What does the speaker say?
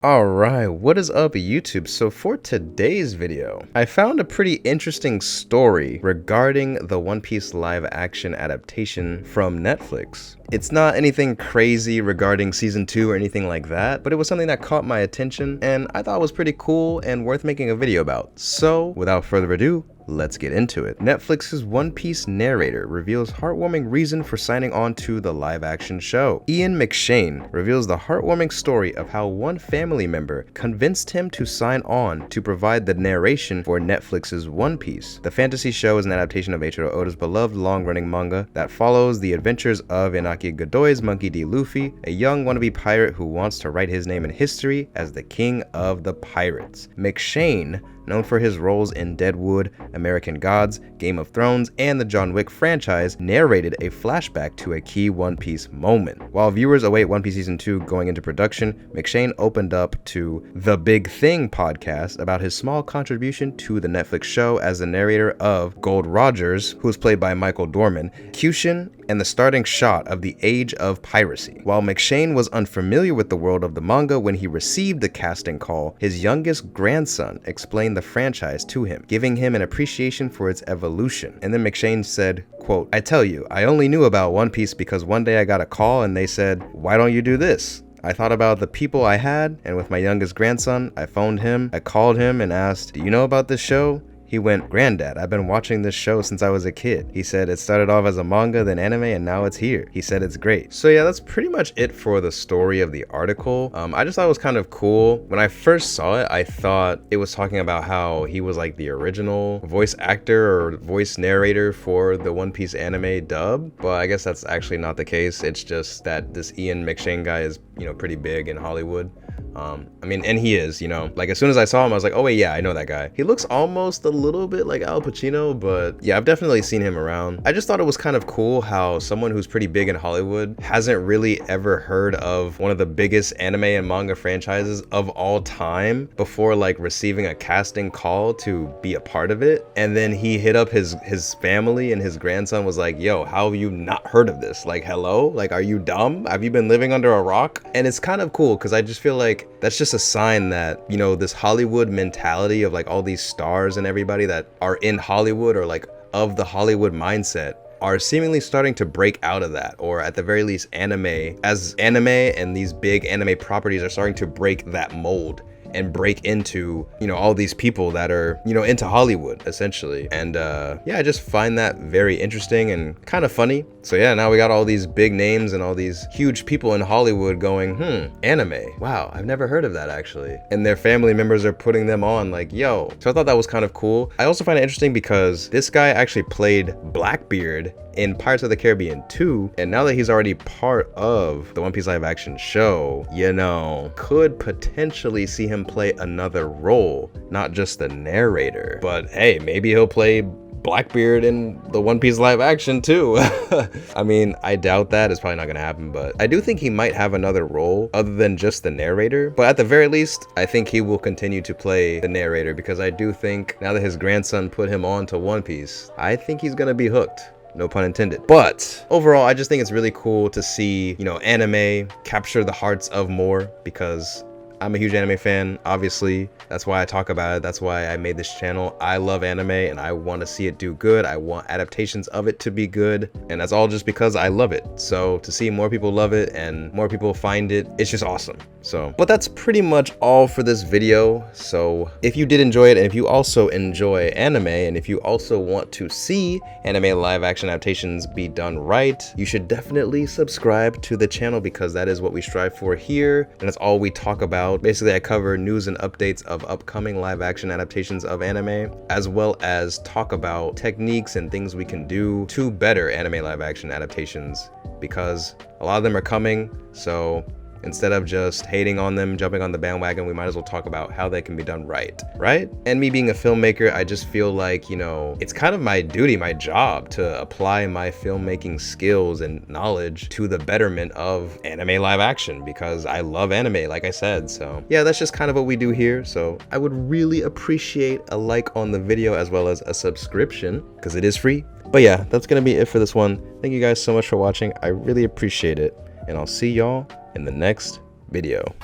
Alright, what is up YouTube? So for today's video, I found a pretty interesting story regarding the One Piece live action adaptation from Netflix. It's not anything crazy regarding season 2 or anything like that, but it was something that caught my attention and I thought was pretty cool and worth making a video about. So without further ado, let's get into it. Netflix's One Piece narrator reveals heartwarming reason for signing on to the live-action show. Ian McShane reveals the heartwarming story of how one family member convinced him to sign on to provide the narration for Netflix's One Piece. The fantasy show is an adaptation of Eiichiro Oda's beloved long-running manga that follows the adventures of Iñaki Godoy's Monkey D. Luffy, a young wannabe pirate who wants to write his name in history as the king of the pirates. McShane, known for his roles in Deadwood, American Gods, Game of Thrones, and the John Wick franchise, narrated a flashback to a key One Piece moment. While viewers await One Piece Season 2 going into production, McShane opened up to The Big Thing podcast about his small contribution to the Netflix show as the narrator of Gold Rogers, who was played by Michael Dorman, Kyushin, and the starting shot of the Age of Piracy. While McShane was unfamiliar with the world of the manga when he received the casting call, his youngest grandson explained the franchise to him, giving him an appreciation for its evolution. And then McShane said, quote, "I tell you, I only knew about One Piece because one day I got a call and they said, 'Why don't you do this?' I thought about the people I had, and with my youngest grandson, I phoned him, I called him and asked, 'Do you know about this show?' He went, 'Granddad, I've been watching this show since I was a kid.' He said it started off as a manga, then anime, and now it's here. He said it's great." So yeah, that's pretty much it for the story of the article. I just thought it was kind of cool. When I first saw it, I thought it was talking about how he was like the original voice actor or voice narrator for the One Piece anime dub, but I guess that's actually not the case. It's just that this Ian McShane guy is, pretty big in Hollywood. And he is, like as soon as I saw him, I was like, oh wait, yeah, I know that guy. He looks almost a little bit like Al Pacino, but yeah, I've definitely seen him around. I just thought it was kind of cool how someone who's pretty big in Hollywood hasn't really ever heard of one of the biggest anime and manga franchises of all time before like receiving a casting call to be a part of it. And then he hit up his family and his grandson was like, yo, how have you not heard of this? Like, hello? Like, are you dumb? Have you been living under a rock? And it's kind of cool because I just feel like that's just a sign that, this Hollywood mentality of like all these stars and everybody that are in Hollywood or like of the Hollywood mindset are seemingly starting to break out of that, or at the very least anime and these big anime properties are starting to break that mold and break into, all these people that are, into Hollywood essentially. And yeah, I just find that very interesting and kind of funny. So yeah, now we got all these big names and all these huge people in Hollywood going, anime. Wow, I've never heard of that actually. And their family members are putting them on like, yo. So I thought that was kind of cool. I also find it interesting because this guy actually played Blackbeard in Pirates of the Caribbean 2, and now that he's already part of the One Piece live action show, could potentially see him play another role, not just the narrator. But hey, maybe he'll play Blackbeard in the One Piece live action too. I doubt that. It's probably not gonna happen, but I do think he might have another role other than just the narrator. But at the very least, I think he will continue to play the narrator because I do think now that his grandson put him on to One Piece, I think he's gonna be hooked. No pun intended. But overall, I just think it's really cool to see, anime capture the hearts of more, because I'm a huge anime fan, obviously. That's why I talk about it. That's why I made this channel. I love anime and I want to see it do good. I want adaptations of it to be good. And that's all just because I love it. So to see more people love it and more people find it, it's just awesome. But that's pretty much all for this video. So if you did enjoy it, and if you also enjoy anime, and if you also want to see anime live action adaptations be done right, you should definitely subscribe to the channel because that is what we strive for here. And that's all we talk about. Basically, I cover news and updates of upcoming live action adaptations of anime, as well as talk about techniques and things we can do to better anime live action adaptations, because a lot of them are coming. So instead of just hating on them, jumping on the bandwagon, we might as well talk about how they can be done right? And me being a filmmaker, I just feel like, it's kind of my duty, my job to apply my filmmaking skills and knowledge to the betterment of anime live action, because I love anime, like I said. So yeah, that's just kind of what we do here. So I would really appreciate a like on the video as well as a subscription, because it is free. But yeah, that's gonna be it for this one. Thank you guys so much for watching. I really appreciate it, and I'll see y'all in the next video.